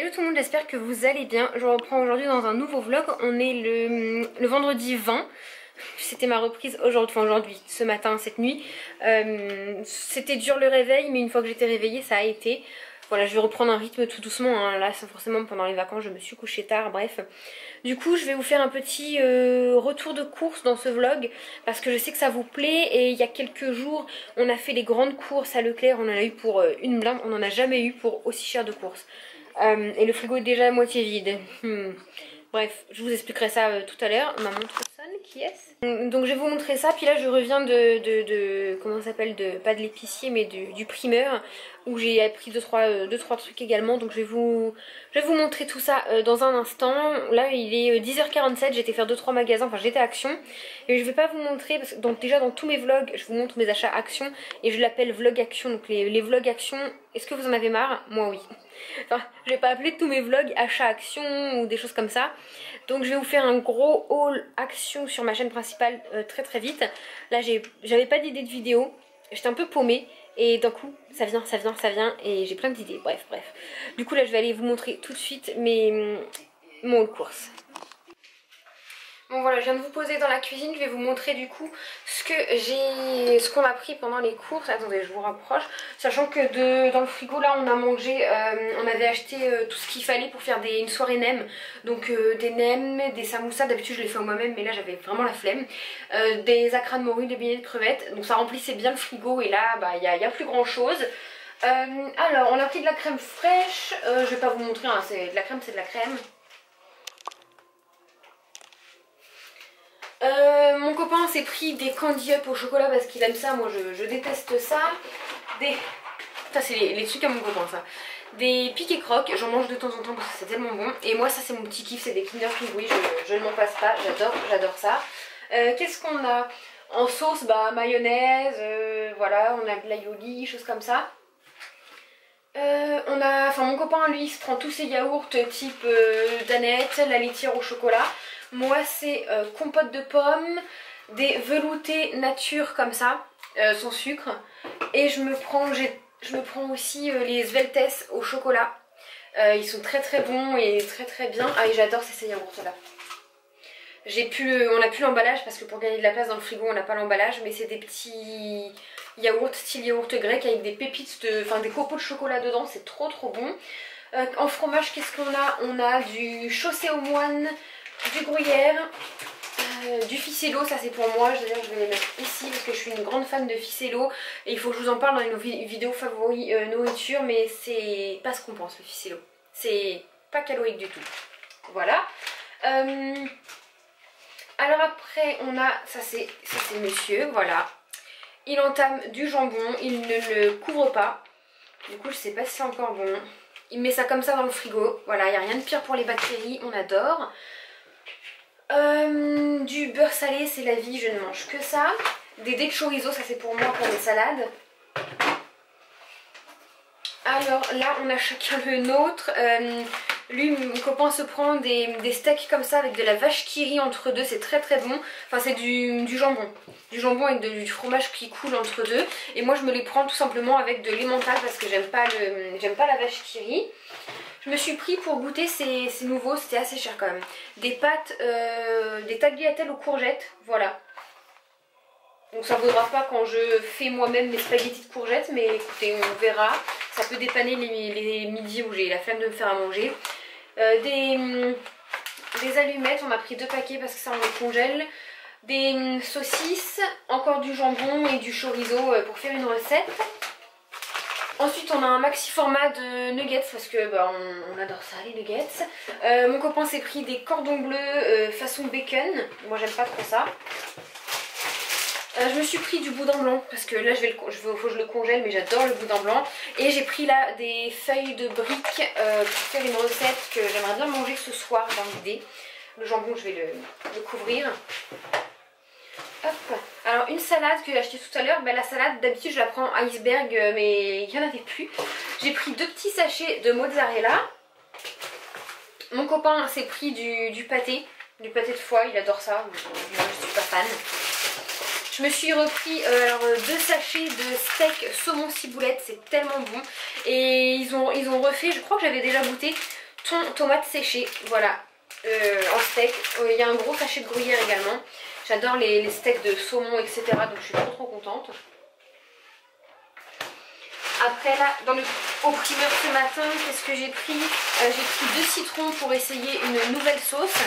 Salut tout le monde, j'espère que vous allez bien. Je reprends aujourd'hui dans un nouveau vlog. On est le vendredi 20. C'était ma reprise aujourd'hui, ce matin, cette nuit. C'était dur le réveil, mais une fois que j'étais réveillée, ça a été. Voilà, je vais reprendre un rythme tout doucement, hein. Là, forcément, pendant les vacances, je me suis couchée tard, bref. Du coup, je vais vous faire un petit retour de course dans ce vlog, parce que je sais que ça vous plaît. Et il y a quelques jours, on a fait les grandes courses à Leclerc, on en a eu pour une blinde. On n'en a jamais eu pour aussi cher de courses. Et le frigo est déjà à moitié vide. Bref, je vous expliquerai ça tout à l'heure. Ma montre sonne, qui est-ce? Donc je vais vous montrer ça, puis là je reviens comment ça s'appelle, pas de l'épicier mais du primeur, où j'ai appris 2-3 trucs également. Donc je vais vous montrer tout ça dans un instant. Là il est 10h47, j'ai été faire 2-3 magasins, enfin j'étais à Action. Et je vais pas vous montrer, parce que déjà dans tous mes vlogs, je vous montre mes achats Action. Et je l'appelle vlog Action, donc les vlogs Action. Est-ce que vous en avez marre? Moi oui. Enfin, je vais pas appeler tous mes vlogs achats Action ou des choses comme ça. Donc je vais vous faire un gros haul Action sur ma chaîne principale très vite. Là j'avais pas d'idée de vidéo, j'étais un peu paumée. Et d'un coup ça vient et j'ai plein d'idées, bref. Du coup là je vais aller vous montrer tout de suite mon haul course. Bon voilà, je viens de vous poser dans la cuisine, je vais vous montrer du coup ce qu'on a pris pendant les courses. Attendez, je vous rapproche. Sachant que dans le frigo là on a mangé, on avait acheté tout ce qu'il fallait pour faire une soirée nem. Donc des nems, des samoussas, d'habitude je les fais moi-même mais là j'avais vraiment la flemme. Des acras de morue, des beignets de crevettes, donc ça remplissait bien le frigo et là bah y a plus grand chose. Alors on a pris de la crème fraîche, je vais pas vous montrer, hein, c'est de la crème, c'est de la crème. Mon copain s'est pris des candy up au chocolat parce qu'il aime ça, moi je déteste ça. Ça c'est les trucs à mon copain ça. Des piques et crocs, j'en mange de temps en temps parce que c'est tellement bon. Et moi ça c'est mon petit kiff, c'est des Kinder Pingouis, je ne m'en passe pas, j'adore ça. Qu'est-ce qu'on a en sauce? Bah mayonnaise, voilà, on a de l'aïoli, choses comme ça. Mon copain lui il se prend tous ses yaourts type Danette, la laitière au chocolat. Moi c'est compote de pommes, des veloutés nature comme ça, sans sucre. Et je me prends aussi les Sveltes au chocolat. Ils sont très bons et très bien. Ah et j'adore ces yaourts là. On n'a plus l'emballage parce que pour gagner de la place dans le frigo on n'a pas l'emballage. Mais c'est des petits yaourts style yaourt grec avec des pépites, des copeaux de chocolat dedans. C'est trop bon. En fromage qu'est-ce qu'on a? On a du chaussé aux moines, du gruyère, du ficello, ça c'est pour moi, d'ailleurs je vais les mettre ici parce que je suis une grande fan de ficello et il faut que je vous en parle dans une vidéo favoris nourriture, mais c'est pas ce qu'on pense le ficello, c'est pas calorique du tout. Voilà. Alors après on a, ça c'est monsieur, voilà. Il entame du jambon, il ne le couvre pas, du coup je sais pas si c'est encore bon. Il met ça comme ça dans le frigo, voilà, il n'y a rien de pire pour les bactéries, on adore. Du beurre salé, c'est la vie, je ne mange que ça. Des dés de chorizo, ça c'est pour moi pour les salades. Alors là on a chacun le nôtre. Lui, mon copain se prend des steaks comme ça avec de la vache qui rit entre deux, c'est très bon. Enfin c'est du jambon. Du jambon avec du fromage qui coule entre deux. Et moi je me les prends tout simplement avec de l'emmental parce que j'aime pas la vache qui rit. Je me suis pris pour goûter, c'est nouveau, c'était assez cher quand même. Des pâtes, des tagliatelles aux courgettes, voilà. Donc ça ne vaudra pas quand je fais moi-même mes spaghettis de courgettes, mais écoutez, on verra. Ça peut dépanner les midis où j'ai la flemme de me faire à manger. Des allumettes, on a pris 2 paquets parce que ça on les congèle. Des saucisses, encore du jambon et du chorizo pour faire une recette. Ensuite on a un maxi format de nuggets parce que bah, on adore ça les nuggets. Mon copain s'est pris des cordons bleus façon bacon, moi j'aime pas trop ça. Je me suis pris du boudin blanc parce que là faut que je le congèle, mais j'adore le boudin blanc. Et j'ai pris là des feuilles de briques pour faire une recette que j'aimerais bien manger ce soir dans l'idée. Le jambon je vais le couvrir. Hop. Alors une salade que j'ai achetée tout à l'heure, la salade d'habitude je la prends iceberg mais il n'y en avait plus. J'ai pris 2 petits sachets de mozzarella. Mon copain s'est pris du pâté de foie, il adore ça, moi je suis pas fan. Je me suis repris 2 sachets de steak saumon ciboulette, c'est tellement bon. Et ils ont refait, je crois que j'avais déjà goûté, thon, tomates séchées, voilà, en steak. Il y a un gros sachet de gruyère également. J'adore les steaks de saumon, etc. Donc je suis trop contente. Après là, au primeur ce matin, qu'est-ce que j'ai pris? J'ai pris 2 citrons pour essayer une nouvelle sauce.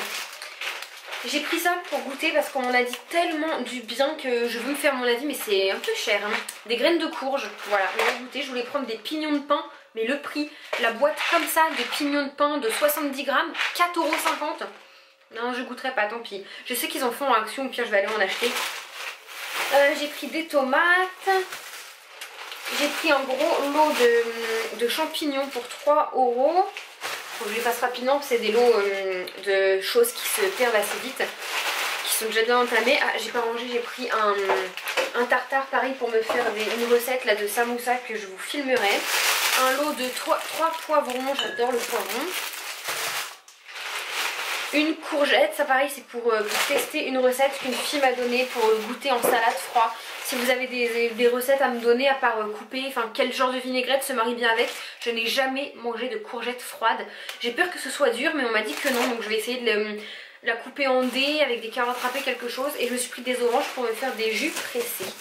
J'ai pris ça pour goûter parce qu'on m'en a dit tellement du bien que je veux me faire mon avis, mais c'est un peu cher, hein. Des graines de courge, voilà, on va goûter. Je voulais prendre des pignons de pain, mais le prix, la boîte comme ça de pignons de pain de 70 grammes, 4,50 €. Non, je goûterai pas, tant pis. Je sais qu'ils en font en action, au pire je vais aller en acheter. J'ai pris des tomates. J'ai pris un gros lot de champignons pour 3 €. Faut que je les fasse rapidement, c'est des lots de choses qui se perdent assez vite, qui sont déjà bien entamés. Ah, j'ai pas rangé, j'ai pris un tartare pareil pour me faire une recette là de samoussa que je vous filmerai. Un lot de 3 poivrons, j'adore le poivron. Une courgette, ça pareil c'est pour tester une recette qu'une fille m'a donnée pour goûter en salade froid. Si vous avez des recettes à me donner à part couper, enfin quel genre de vinaigrette se marie bien avec, je n'ai jamais mangé de courgettes froides. J'ai peur que ce soit dur mais on m'a dit que non, donc je vais essayer de la couper en dés avec des carottes râpées, quelque chose. Et je me suis pris des oranges pour me faire des jus pressés.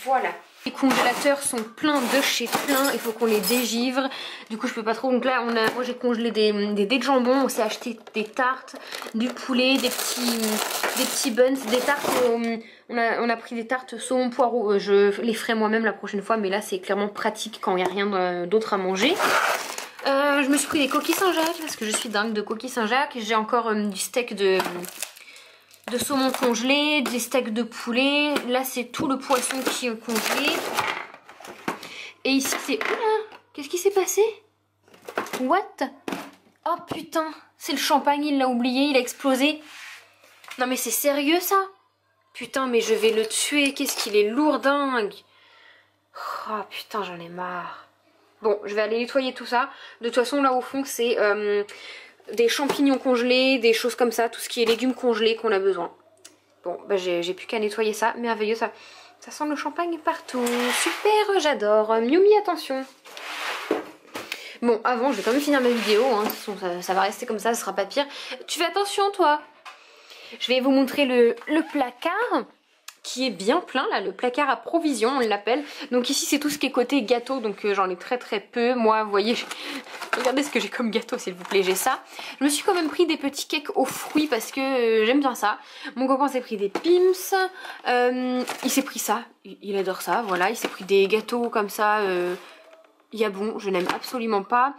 Voilà. Les congélateurs sont pleins de chez plein, il faut qu'on les dégivre. Du coup je peux pas trop, donc là moi j'ai congelé des dés de jambon. On s'est acheté des tartes, du poulet, des petits buns, des tartes. On a pris des tartes saumon poireau. Je les ferai moi-même la prochaine fois, mais là c'est clairement pratique quand il n'y a rien d'autre à manger. Je me suis pris des coquilles Saint-Jacques parce que je suis dingue de coquilles Saint-Jacques. J'ai encore du steak de saumon congelé, des steaks de poulet. Là c'est tout le poisson qui est congelé. Et ici c'est... Oula, qu'est-ce qui s'est passé? What? Oh putain, c'est le champagne, il l'a oublié, il a explosé. Non mais c'est sérieux ça? Putain mais je vais le tuer, qu'est-ce qu'il est lourdingue. Oh putain j'en ai marre. Bon je vais aller nettoyer tout ça. De toute façon là au fond c'est... des champignons congelés, des choses comme ça, tout ce qui est légumes congelés qu'on a besoin. Bon, bah j'ai plus qu'à nettoyer ça, merveilleux, ça sent le champagne partout. Super, j'adore. Miumi, attention. Bon, avant, je vais quand même finir ma vidéo, hein. De toute façon, ça va rester comme ça sera pas pire. Tu fais attention, toi. Je vais vous montrer le placard qui est bien plein là, le placard à provisions on l'appelle. Donc ici c'est tout ce qui est côté gâteau, donc j'en ai très peu. Moi vous voyez, regardez ce que j'ai comme gâteau s'il vous plaît, j'ai ça. Je me suis quand même pris des petits cakes aux fruits parce que j'aime bien ça. Mon copain s'est pris des Pim's, il s'est pris ça, il adore ça, voilà. Il s'est pris des gâteaux comme ça, Yabon, je n'aime absolument pas.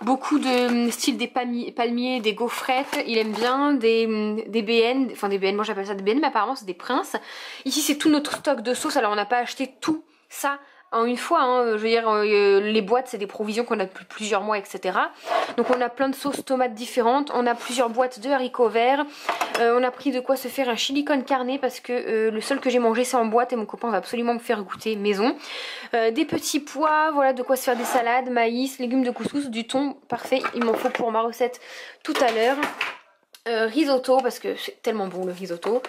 Beaucoup de style des palmiers, des gaufrettes, il aime bien, des BN, enfin des BN, moi j'appelle ça des BN, mais apparemment c'est des princes. Ici c'est tout notre stock de sauce, alors on n'a pas acheté tout ça en une fois, hein. Je veux dire, les boîtes c'est des provisions qu'on a depuis plusieurs mois, etc. Donc on a plein de sauces tomates différentes, on a plusieurs boîtes de haricots verts, on a pris de quoi se faire un chili con carne parce que le seul que j'ai mangé c'est en boîte et mon copain va absolument me faire goûter maison. Des petits pois, voilà de quoi se faire des salades, maïs, légumes de couscous, du thon, parfait, il m'en faut pour ma recette tout à l'heure. Risotto parce que c'est tellement bon le risotto.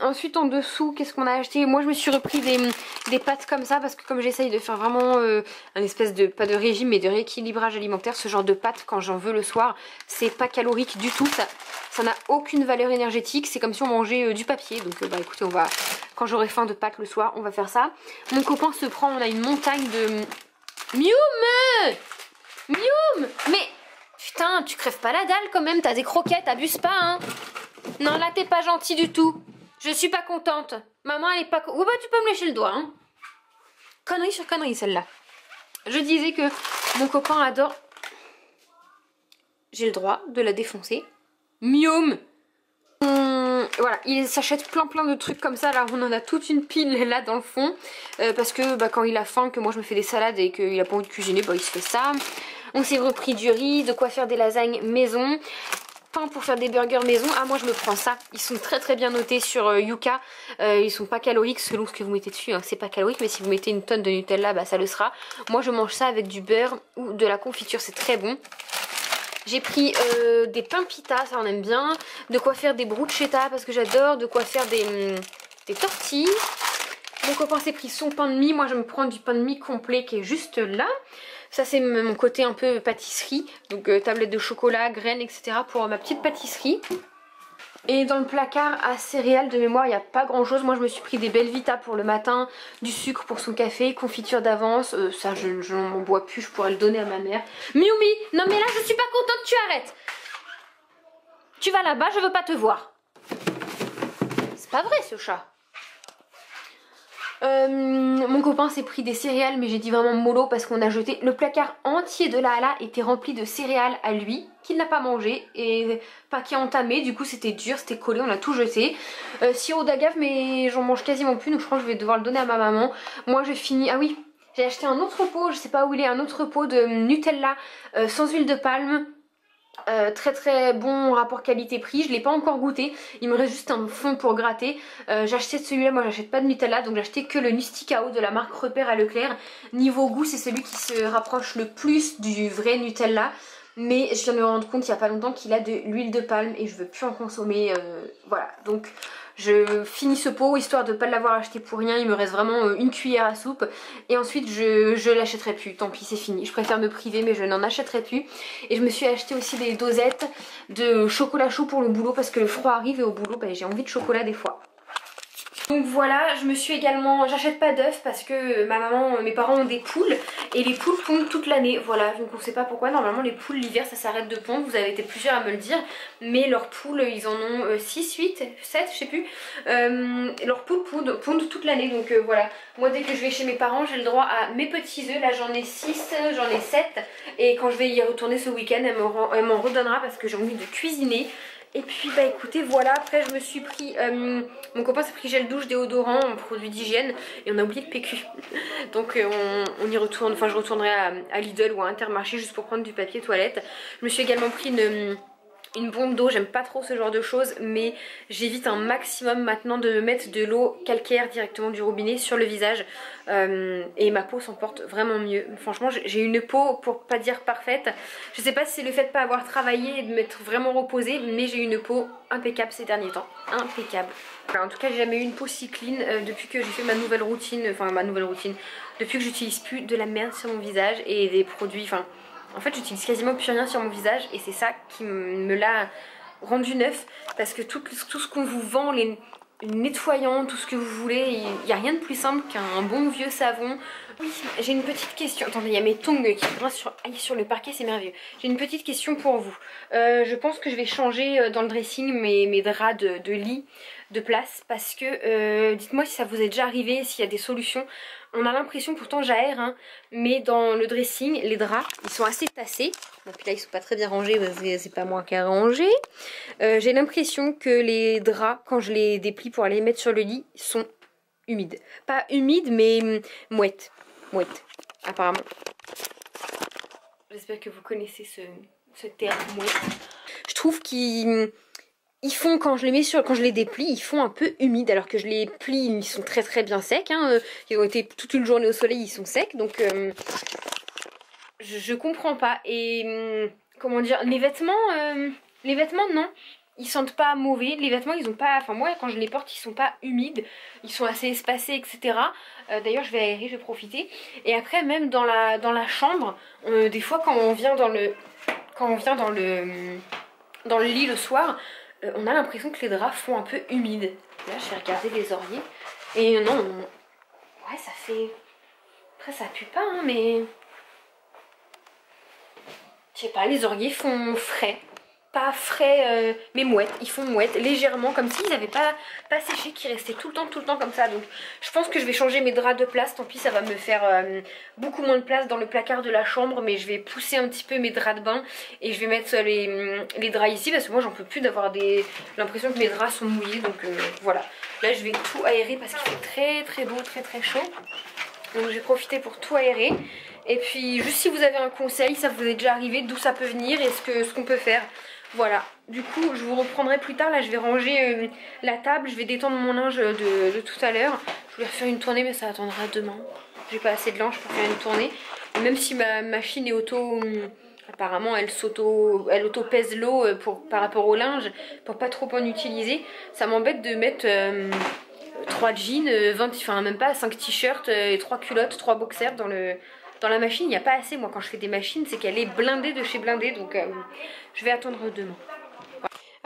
Ensuite en dessous qu'est-ce qu'on a acheté? Moi je me suis repris des pâtes comme ça parce que comme j'essaye de faire vraiment un espèce de, pas de régime mais de rééquilibrage alimentaire, ce genre de pâtes quand j'en veux le soir c'est pas calorique du tout, ça n'a aucune valeur énergétique, c'est comme si on mangeait du papier. Donc bah écoutez, on va, quand j'aurai faim de pâtes le soir on va faire ça. Mon copain se prend, on a une montagne de... Mium, mais... Putain, tu crèves pas la dalle quand même, t'as des croquettes, abuse pas, hein. Non, là t'es pas gentil du tout. Je suis pas contente. Maman elle est pas... Oh bah tu peux me lécher le doigt, hein. Connerie sur connerie celle-là. Je disais que mon copain adore... J'ai le droit de la défoncer. Mium. Voilà, il s'achète plein de trucs comme ça. Là on en a toute une pile là dans le fond. Parce que bah, quand il a faim, que moi je me fais des salades et qu'il a pas envie de cuisiner, bah il se fait ça. On s'est repris du riz, de quoi faire des lasagnes maison, pain pour faire des burgers maison. Ah moi je me prends ça, ils sont très bien notés sur Yuka, ils sont pas caloriques selon ce que vous mettez dessus, hein. C'est pas calorique mais si vous mettez une tonne de Nutella bah ça le sera. Moi je mange ça avec du beurre ou de la confiture, c'est très bon. J'ai pris des pains pita, ça on aime bien, de quoi faire des bruschetta parce que j'adore, de quoi faire des tortilles. Mon copain s'est pris son pain de mie, moi je me prends du pain de mie complet qui est juste là. Ça c'est mon côté un peu pâtisserie, donc tablette de chocolat, graines, etc. pour ma petite pâtisserie. Et dans le placard à céréales de mémoire, il n'y a pas grand chose. Moi je me suis pris des Belvita pour le matin, du sucre pour son café, confiture d'avance. Ça je n'en bois plus, je pourrais le donner à ma mère. Miumi, non mais là je suis pas contente, tu arrêtes. Tu vas là-bas, je veux pas te voir. C'est pas vrai ce chat. Mon copain s'est pris des céréales, mais j'ai dit vraiment mollo parce qu'on a jeté le placard entier de la Hala était rempli de céréales à lui qu'il n'a pas mangé et pas qui a entamé. Du coup c'était dur, c'était collé, on a tout jeté. Sirop d'agave, mais j'en mange quasiment plus, donc je crois que je vais devoir le donner à ma maman. Moi j'ai fini, ah oui, j'ai acheté un autre pot, je sais pas où il est, un autre pot de Nutella sans huile de palme. Très très bon rapport qualité-prix, je l'ai pas encore goûté, il me reste juste un fond pour gratter. J'ai acheté celui-là, moi j'achète pas de Nutella, donc j'ai acheté que le Nusticao de la marque Repère à Leclerc. Niveau goût c'est celui qui se rapproche le plus du vrai Nutella, mais je viens de me rendre compte il y a pas longtemps qu'il a de l'huile de palme et je veux plus en consommer, voilà. Donc je finis ce pot histoire de ne pas l'avoir acheté pour rien, il me reste vraiment une cuillère à soupe et ensuite je l'achèterai plus, tant pis c'est fini, je préfère me priver mais je n'en achèterai plus. Et je me suis acheté aussi des dosettes de chocolat chaud pour le boulot parce que le froid arrive et au boulot j'ai envie de chocolat des fois. Donc voilà, je me suis également, j'achète pas d'œufs parce que ma maman, mes parents ont des poules et les poules pondent toute l'année, voilà, donc on sait pas pourquoi, normalement les poules l'hiver ça s'arrête de pondre, vous avez été plusieurs à me le dire, mais leurs poules ils en ont 6, 8, 7 je sais plus, leurs poules pondent toute l'année, donc voilà, moi dès que je vais chez mes parents j'ai le droit à mes petits œufs, là j'en ai 6, j'en ai 7 et quand je vais y retourner ce week-end elle m'en redonnera parce que j'ai envie de cuisiner. Et puis bah écoutez voilà, après je me suis pris, mon copain s'est pris gel douche, déodorant, produit d'hygiène et on a oublié le PQ. Donc on y retourne, enfin je retournerai à Lidl ou à Intermarché juste pour prendre du papier toilette. Je me suis également pris une bombe d'eau, j'aime pas trop ce genre de choses mais j'évite un maximum maintenant de mettre de l'eau calcaire directement du robinet sur le visage et ma peau s'en porte vraiment mieux. Franchement j'ai une peau pour pas dire parfaite, je sais pas si c'est le fait de pas avoir travaillé et de m'être vraiment reposée mais j'ai une peau impeccable ces derniers temps, impeccable. En tout cas j'ai jamais eu une peau si clean depuis que j'ai fait ma nouvelle routine, depuis que j'utilise plus de la merde sur mon visage et des produits, en fait j'utilise quasiment plus rien sur mon visage et c'est ça qui me l'a rendu neuf parce que tout ce qu'on vous vend, les nettoyants, tout ce que vous voulez, il n'y a rien de plus simple qu'un bon vieux savon. Oui, j'ai une petite question, attendez il y a mes tongs qui grincent sur le parquet, c'est merveilleux. J'ai une petite question pour vous, je pense que je vais changer dans le dressing mes draps de lit de place parce que dites-moi si ça vous est déjà arrivé, s'il y a des solutions. On a l'impression, pourtant j'aère, hein, mais dans le dressing, les draps, ils sont assez tassés. Bon, puis là, ils sont pas très bien rangés, c'est pas moi qui ai rangé. J'ai l'impression que les draps, quand je les déplie pour aller les mettre sur le lit, sont humides. Pas humides, mais mouettes. Mouettes, apparemment. J'espère que vous connaissez ce terme, mouette. Je trouve qu'ils font, quand je les déplie, ils font un peu humides alors que je les plie, ils sont très très bien secs, hein. Ils ont été toute une journée au soleil, ils sont secs, donc je comprends pas. Et comment dire, les vêtements non, ils sentent pas mauvais, les vêtements ils ont pas, enfin moi quand je les porte ils sont pas humides, ils sont assez espacés etc. D'ailleurs je vais aérer, je vais profiter. Et après même dans la chambre, des fois quand on vient dans le lit le soir, on a l'impression que les draps font un peu humides. Là je vais regarder les oreillers et non, ouais ça fait, après ça pue pas hein, mais je sais pas, les oreillers font frais, pas frais mais mouettes, ils font mouettes légèrement comme s'ils n'avaient pas séché, qui restaient tout le temps comme ça. Donc je pense que je vais changer mes draps de place, tant pis ça va me faire beaucoup moins de place dans le placard de la chambre, mais je vais pousser un petit peu mes draps de bain et je vais mettre les draps ici parce que moi j'en peux plus d'avoir l'impression que mes draps sont mouillés. Donc voilà, là je vais tout aérer parce qu'il fait très beau, très chaud, donc je vais profiter pour tout aérer. Et puis juste si vous avez un conseil, ça vous est déjà arrivé, d'où ça peut venir et ce qu'on peut faire. Voilà, du coup je vous reprendrai plus tard, là je vais ranger la table, je vais détendre mon linge de tout à l'heure. Je voulais refaire une tournée mais ça attendra demain. J'ai pas assez de linge pour faire une tournée. Et même si ma machine est apparemment elle auto-pèse l'eau par rapport au linge, pour pas trop en utiliser, ça m'embête de mettre 3 jeans, 20, enfin même pas 5 t-shirts et 3 culottes, 3 boxers dans la machine il n'y a pas assez. Moi quand je fais des machines c'est qu'elle est blindée de chez blindée, donc je vais attendre demain.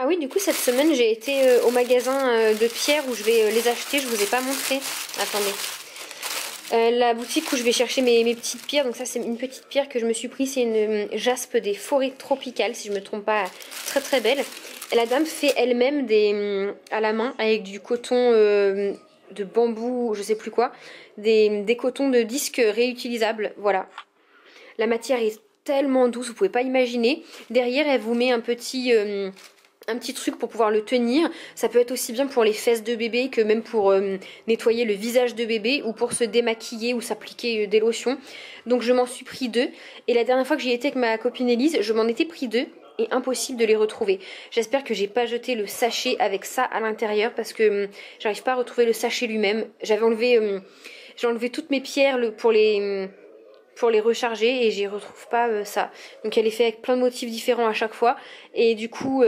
Ah oui, du coup cette semaine j'ai été au magasin de pierres où je vais les acheter. Je vous ai pas montré, attendez. La boutique où je vais chercher mes petites pierres. Donc ça c'est une petite pierre que je me suis pris, c'est une jaspe des forêts tropicales si je me trompe pas, très très belle. Et la dame fait elle-même à la main avec du coton de bambou, je sais plus quoi, des cotons de disques réutilisables, voilà. La matière est tellement douce, vous pouvez pas imaginer. Derrière elle vous met un petit truc pour pouvoir le tenir. Ça peut être aussi bien pour les fesses de bébé que même pour nettoyer le visage de bébé ou pour se démaquiller ou s'appliquer des lotions. Donc je m'en suis pris 2. Et la dernière fois que j'y étais avec ma copine Elise, je m'en étais pris 2 et impossible de les retrouver. J'espère que j'ai pas jeté le sachet avec ça à l'intérieur parce que j'arrive pas à retrouver le sachet lui-même. J'ai enlevé toutes mes pierres pour les recharger et j'y retrouve pas ça. Donc elle est faite avec plein de motifs différents à chaque fois et du coup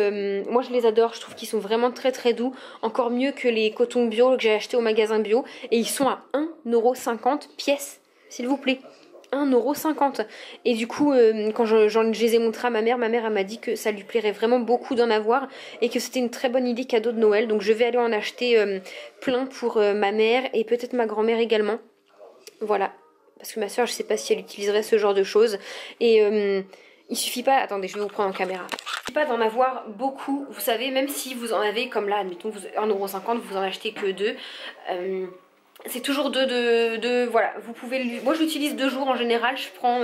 moi je les adore, je trouve qu'ils sont vraiment très très doux, encore mieux que les cotons bio que j'ai acheté au magasin bio, et ils sont à 1,50 € pièce, s'il vous plaît. 1,50 €. Et du coup quand je les ai montrés à ma mère elle m'a dit que ça lui plairait vraiment beaucoup d'en avoir et que c'était une très bonne idée cadeau de Noël. Donc je vais aller en acheter plein pour ma mère et peut-être ma grand-mère également. Voilà. Parce que ma soeur, je sais pas si elle utiliserait ce genre de choses. Et il suffit pas... Attendez, je vais vous prendre en caméra. Il suffit pas d'en avoir beaucoup. Vous savez, même si vous en avez, comme là, admettons, 1,50 €, vous en achetez que 2. C'est toujours deux... Voilà, vous pouvez... Moi, je l'utilise 2 jours en général. Je prends...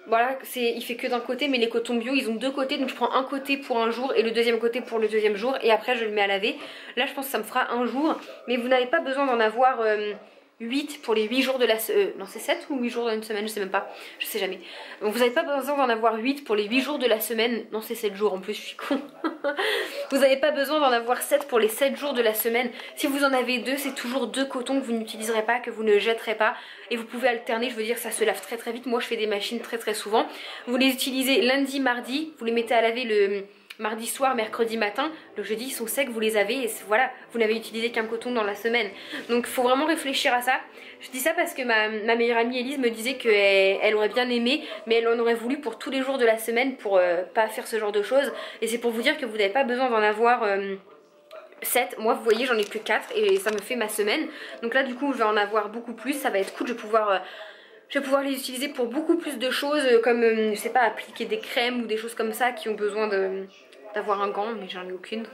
voilà, il fait que d'un côté, mais les cotons bio, ils ont 2 côtés. Donc je prends un côté pour un jour et le deuxième côté pour le deuxième jour. Et après, je le mets à laver. Là, je pense que ça me fera un jour. Mais vous n'avez pas besoin d'en avoir... 8 pour les 8 jours de la semaine. Non, c'est 7 ou 8 jours dans une semaine, je sais même pas. Je sais jamais. Donc vous n'avez pas besoin d'en avoir 8 pour les 8 jours de la semaine. Non, c'est 7 jours en plus, je suis con. Vous n'avez pas besoin d'en avoir 7 pour les 7 jours de la semaine. Si vous en avez 2, c'est toujours 2 cotons que vous n'utiliserez pas, que vous ne jetterez pas. Et vous pouvez alterner, je veux dire, ça se lave très très vite. Moi, je fais des machines très très souvent. Vous les utilisez lundi, mardi. Vous les mettez à laver le... mardi soir, mercredi matin, le jeudi ils sont secs, vous les avez et voilà, vous n'avez utilisé qu'un coton dans la semaine. Donc il faut vraiment réfléchir à ça. Je dis ça parce que ma meilleure amie Elise me disait qu'elle aurait bien aimé, mais elle en aurait voulu pour tous les jours de la semaine pour pas faire ce genre de choses. Et c'est pour vous dire que vous n'avez pas besoin d'en avoir 7. Moi vous voyez j'en ai que 4 et ça me fait ma semaine. Donc là du coup je vais en avoir beaucoup plus, ça va être cool, je vais pouvoir les utiliser pour beaucoup plus de choses comme, je sais pas, appliquer des crèmes ou des choses comme ça qui ont besoin d'avoir un gant, mais j'en ai aucune.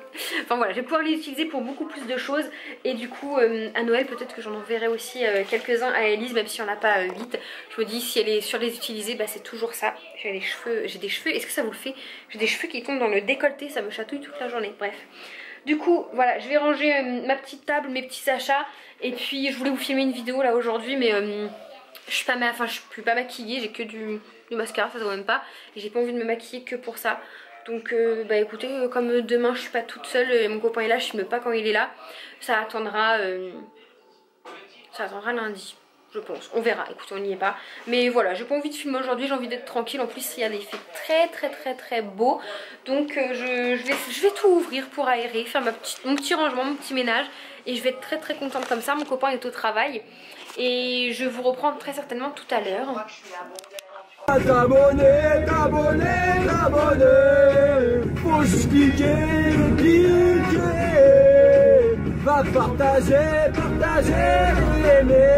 Enfin voilà, je vais pouvoir les utiliser pour beaucoup plus de choses. Et du coup, à Noël, peut-être que j'en enverrai aussi quelques-uns à Elise, même si on n'a pas 8. Je me dis, si elle est sûre de les utiliser, bah c'est toujours ça. J'ai des cheveux, est-ce que ça vous le fait? J'ai des cheveux qui tombent dans le décolleté, ça me chatouille toute la journée, bref. Du coup, voilà, je vais ranger ma petite table, mes petits achats. Et puis, je voulais vous filmer une vidéo là aujourd'hui, mais... je suis pas maquillée, j'ai que du mascara, ça se voit même pas. Et j'ai pas envie de me maquiller que pour ça. Donc bah écoutez, comme demain je suis pas toute seule et mon copain est là, je filme pas quand il est là. Ça attendra lundi, je pense. On verra, écoutez, on n'y est pas. Mais voilà, j'ai pas envie de filmer aujourd'hui, j'ai envie d'être tranquille. En plus il y a des faits très très très très beaux. Donc je vais tout ouvrir pour aérer, faire mon petit rangement, mon petit ménage. Et je vais être très très contente comme ça. Mon copain est au travail. Et je vous reprends très certainement tout à l'heure. T'abonner, faut juste cliquer, va partager, aimer.